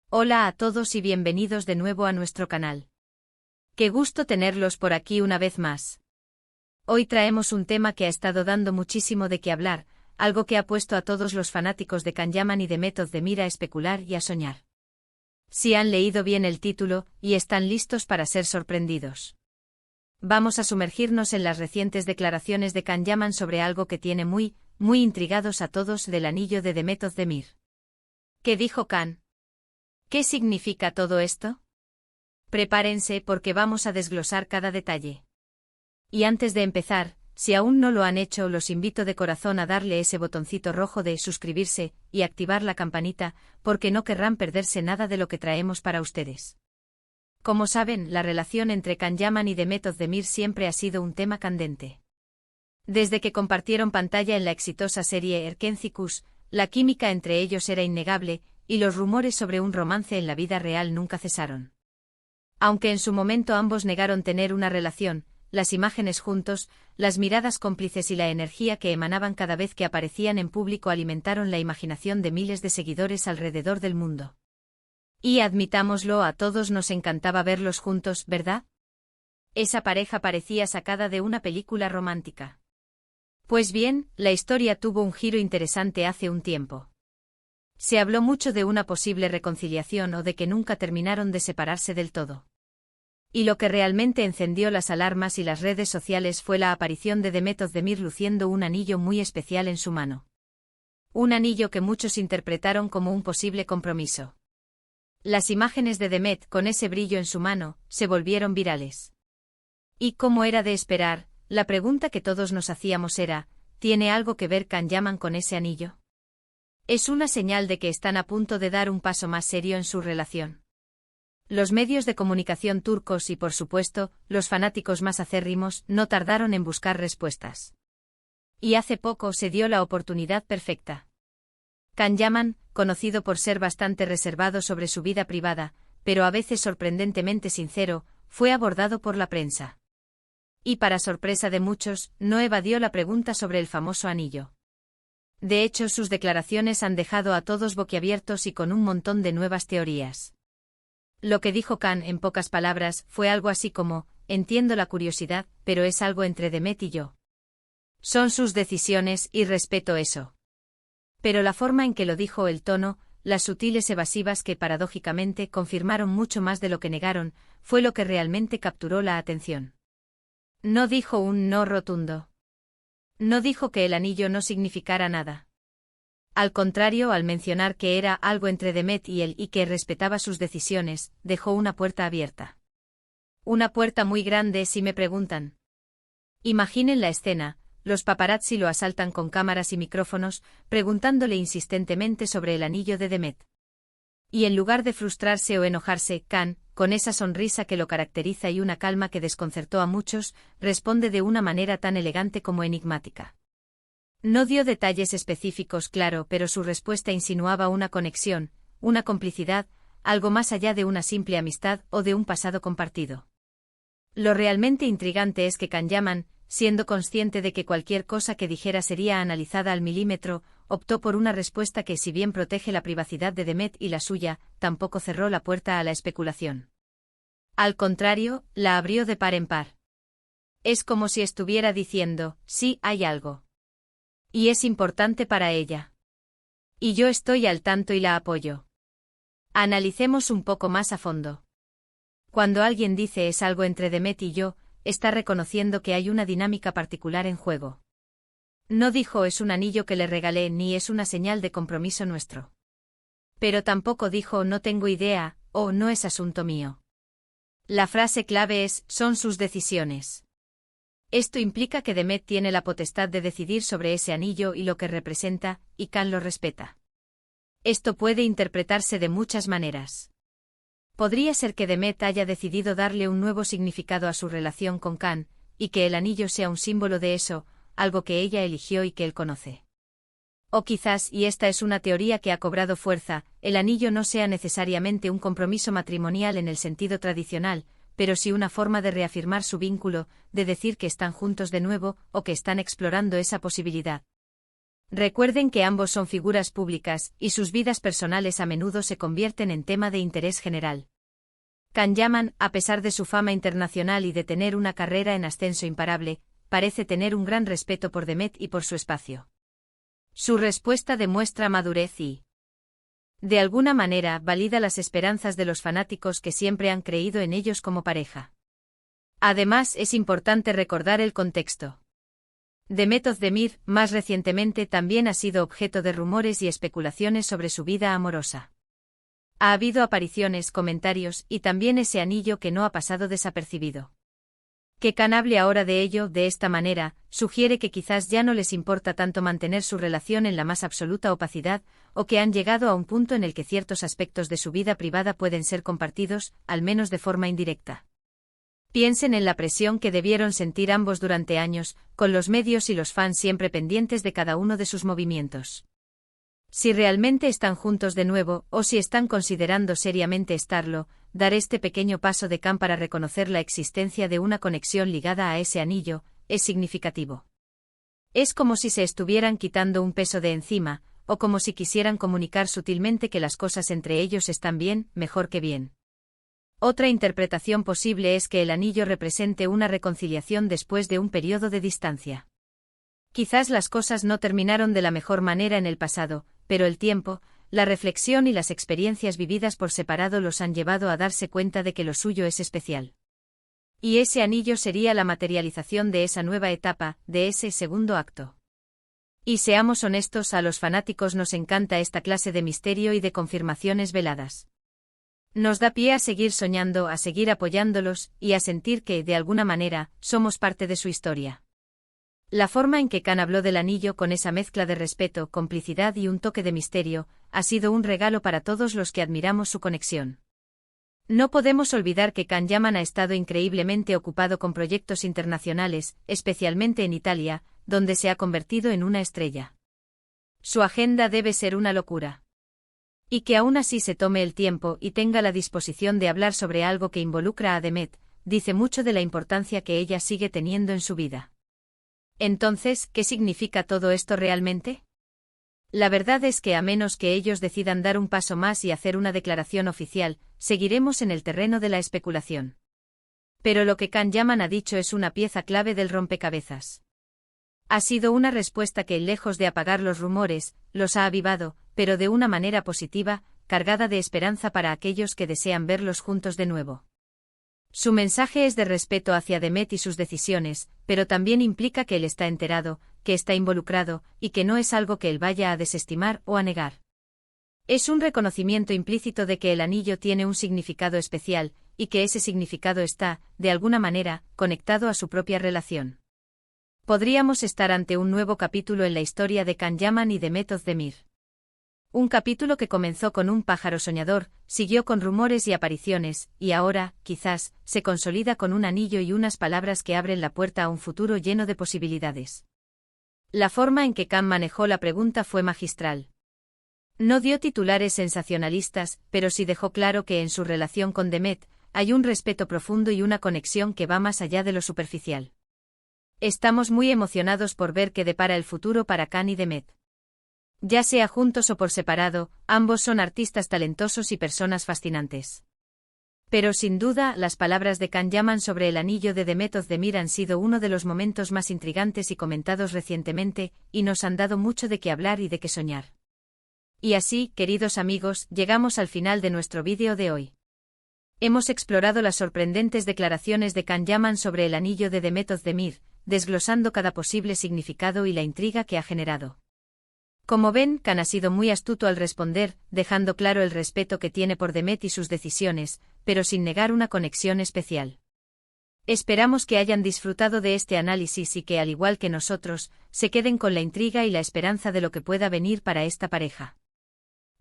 Hola a todos y bienvenidos de nuevo a nuestro canal. Qué gusto tenerlos por aquí una vez más. Hoy traemos un tema que ha estado dando muchísimo de qué hablar, algo que ha puesto a todos los fanáticos de Can-Yaman y de Method de Mir a especular y a soñar. Si han leído bien el título y están listos para ser sorprendidos. Vamos a sumergirnos en las recientes declaraciones de Can-Yaman sobre algo que tiene muy intrigados a todos del anillo de Method de Mir. ¿Qué dijo Can? ¿Qué significa todo esto? Prepárense porque vamos a desglosar cada detalle. Y antes de empezar, si aún no lo han hecho, los invito de corazón a darle ese botoncito rojo de suscribirse y activar la campanita, porque no querrán perderse nada de lo que traemos para ustedes. Como saben, la relación entre Can-Yaman y Method de Mir siempre ha sido un tema candente. Desde que compartieron pantalla en la exitosa serie Erkencikus, la química entre ellos era innegable, y los rumores sobre un romance en la vida real nunca cesaron. Aunque en su momento ambos negaron tener una relación, las imágenes juntos, las miradas cómplices y la energía que emanaban cada vez que aparecían en público alimentaron la imaginación de miles de seguidores alrededor del mundo. Y admitámoslo, a todos nos encantaba verlos juntos, ¿verdad? Esa pareja parecía sacada de una película romántica. Pues bien, la historia tuvo un giro interesante hace un tiempo. Se habló mucho de una posible reconciliación o de que nunca terminaron de separarse del todo. Y lo que realmente encendió las alarmas y las redes sociales fue la aparición de Method de Mir luciendo un anillo muy especial en su mano. Un anillo que muchos interpretaron como un posible compromiso. Las imágenes de Demet con ese brillo en su mano se volvieron virales. Y como era de esperar, la pregunta que todos nos hacíamos era, ¿tiene algo que ver Can-Yaman con ese anillo? ¿Es una señal de que están a punto de dar un paso más serio en su relación? Los medios de comunicación turcos y, por supuesto, los fanáticos más acérrimos no tardaron en buscar respuestas. Y hace poco se dio la oportunidad perfecta. Can-Yaman, conocido por ser bastante reservado sobre su vida privada, pero a veces sorprendentemente sincero, fue abordado por la prensa. Y para sorpresa de muchos, no evadió la pregunta sobre el famoso anillo. De hecho, sus declaraciones han dejado a todos boquiabiertos y con un montón de nuevas teorías. Lo que dijo Can, en pocas palabras, fue algo así como, entiendo la curiosidad, pero es algo entre Demet y yo. Son sus decisiones y respeto eso. Pero la forma en que lo dijo, el tono, las sutiles evasivas que paradójicamente confirmaron mucho más de lo que negaron, fue lo que realmente capturó la atención. No dijo un no rotundo. No dijo que el anillo no significara nada. Al contrario, al mencionar que era algo entre Demet y él y que respetaba sus decisiones, dejó una puerta abierta. Una puerta muy grande, si me preguntan. Imaginen la escena, los paparazzi lo asaltan con cámaras y micrófonos, preguntándole insistentemente sobre el anillo de Demet. Y en lugar de frustrarse o enojarse, Can, con esa sonrisa que lo caracteriza y una calma que desconcertó a muchos, responde de una manera tan elegante como enigmática. No dio detalles específicos, claro, pero su respuesta insinuaba una conexión, una complicidad, algo más allá de una simple amistad o de un pasado compartido. Lo realmente intrigante es que Can-Yaman, siendo consciente de que cualquier cosa que dijera sería analizada al milímetro, optó por una respuesta que, si bien protege la privacidad de Demet y la suya, tampoco cerró la puerta a la especulación. Al contrario, la abrió de par en par. Es como si estuviera diciendo, sí, hay algo. Y es importante para ella. Y yo estoy al tanto y la apoyo. Analicemos un poco más a fondo. Cuando alguien dice es algo entre Demet y yo, está reconociendo que hay una dinámica particular en juego. No dijo es un anillo que le regalé ni es una señal de compromiso nuestro. Pero tampoco dijo no tengo idea, o no es asunto mío. La frase clave es, son sus decisiones. Esto implica que Demet tiene la potestad de decidir sobre ese anillo y lo que representa, y Can lo respeta. Esto puede interpretarse de muchas maneras. Podría ser que Demet haya decidido darle un nuevo significado a su relación con Can, y que el anillo sea un símbolo de eso, algo que ella eligió y que él conoce. O quizás, y esta es una teoría que ha cobrado fuerza, el anillo no sea necesariamente un compromiso matrimonial en el sentido tradicional, pero sí una forma de reafirmar su vínculo, de decir que están juntos de nuevo, o que están explorando esa posibilidad. Recuerden que ambos son figuras públicas, y sus vidas personales a menudo se convierten en tema de interés general. Can Yaman, a pesar de su fama internacional y de tener una carrera en ascenso imparable, parece tener un gran respeto por Demet y por su espacio. Su respuesta demuestra madurez y, de alguna manera, valida las esperanzas de los fanáticos que siempre han creído en ellos como pareja. Además, es importante recordar el contexto. Demet Özdemir, más recientemente, también ha sido objeto de rumores y especulaciones sobre su vida amorosa. Ha habido apariciones, comentarios, y también ese anillo que no ha pasado desapercibido. Que Can hable ahora de ello de esta manera, sugiere que quizás ya no les importa tanto mantener su relación en la más absoluta opacidad, o que han llegado a un punto en el que ciertos aspectos de su vida privada pueden ser compartidos, al menos de forma indirecta. Piensen en la presión que debieron sentir ambos durante años, con los medios y los fans siempre pendientes de cada uno de sus movimientos. Si realmente están juntos de nuevo, o si están considerando seriamente estarlo, dar este pequeño paso de Can para reconocer la existencia de una conexión ligada a ese anillo, es significativo. Es como si se estuvieran quitando un peso de encima, o como si quisieran comunicar sutilmente que las cosas entre ellos están bien, mejor que bien. Otra interpretación posible es que el anillo represente una reconciliación después de un periodo de distancia. Quizás las cosas no terminaron de la mejor manera en el pasado, pero el tiempo, la reflexión y las experiencias vividas por separado los han llevado a darse cuenta de que lo suyo es especial. Y ese anillo sería la materialización de esa nueva etapa, de ese segundo acto. Y seamos honestos, a los fanáticos nos encanta esta clase de misterio y de confirmaciones veladas. Nos da pie a seguir soñando, a seguir apoyándolos, y a sentir que, de alguna manera, somos parte de su historia. La forma en que Can habló del anillo con esa mezcla de respeto, complicidad y un toque de misterio, ha sido un regalo para todos los que admiramos su conexión. No podemos olvidar que Can Yaman ha estado increíblemente ocupado con proyectos internacionales, especialmente en Italia, donde se ha convertido en una estrella. Su agenda debe ser una locura. Y que aún así se tome el tiempo y tenga la disposición de hablar sobre algo que involucra a Demet, dice mucho de la importancia que ella sigue teniendo en su vida. Entonces, ¿qué significa todo esto realmente? La verdad es que a menos que ellos decidan dar un paso más y hacer una declaración oficial, seguiremos en el terreno de la especulación. Pero lo que Can Yaman ha dicho es una pieza clave del rompecabezas. Ha sido una respuesta que, lejos de apagar los rumores, los ha avivado, pero de una manera positiva, cargada de esperanza para aquellos que desean verlos juntos de nuevo. Su mensaje es de respeto hacia Demet y sus decisiones, pero también implica que él está enterado, que está involucrado, y que no es algo que él vaya a desestimar o a negar. Es un reconocimiento implícito de que el anillo tiene un significado especial, y que ese significado está, de alguna manera, conectado a su propia relación. Podríamos estar ante un nuevo capítulo en la historia de Can Yaman y Demet Özdemir. Un capítulo que comenzó con un pájaro soñador, siguió con rumores y apariciones, y ahora, quizás, se consolida con un anillo y unas palabras que abren la puerta a un futuro lleno de posibilidades. La forma en que Can manejó la pregunta fue magistral. No dio titulares sensacionalistas, pero sí dejó claro que en su relación con Demet, hay un respeto profundo y una conexión que va más allá de lo superficial. Estamos muy emocionados por ver qué depara el futuro para Can y Demet. Ya sea juntos o por separado, ambos son artistas talentosos y personas fascinantes. Pero sin duda, las palabras de Can Yaman sobre el anillo de Demet Özdemir han sido uno de los momentos más intrigantes y comentados recientemente, y nos han dado mucho de qué hablar y de qué soñar. Y así, queridos amigos, llegamos al final de nuestro vídeo de hoy. Hemos explorado las sorprendentes declaraciones de Can Yaman sobre el anillo de Demet Özdemir, desglosando cada posible significado y la intriga que ha generado. Como ven, Can ha sido muy astuto al responder, dejando claro el respeto que tiene por Demet y sus decisiones, pero sin negar una conexión especial. Esperamos que hayan disfrutado de este análisis y que, al igual que nosotros, se queden con la intriga y la esperanza de lo que pueda venir para esta pareja.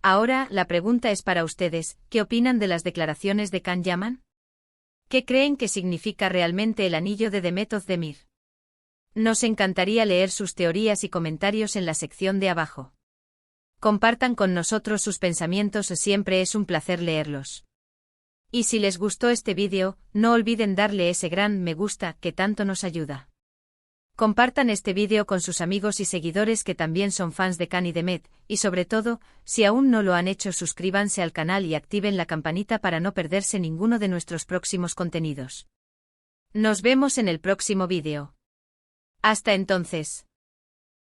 Ahora, la pregunta es para ustedes, ¿qué opinan de las declaraciones de Can Yaman? ¿Qué creen que significa realmente el anillo de Demet Özdemir? Nos encantaría leer sus teorías y comentarios en la sección de abajo. Compartan con nosotros sus pensamientos, siempre es un placer leerlos. Y si les gustó este vídeo, no olviden darle ese gran me gusta que tanto nos ayuda. Compartan este vídeo con sus amigos y seguidores que también son fans de Khan y Demet, y sobre todo, si aún no lo han hecho, suscríbanse al canal y activen la campanita para no perderse ninguno de nuestros próximos contenidos. Nos vemos en el próximo vídeo. Hasta entonces.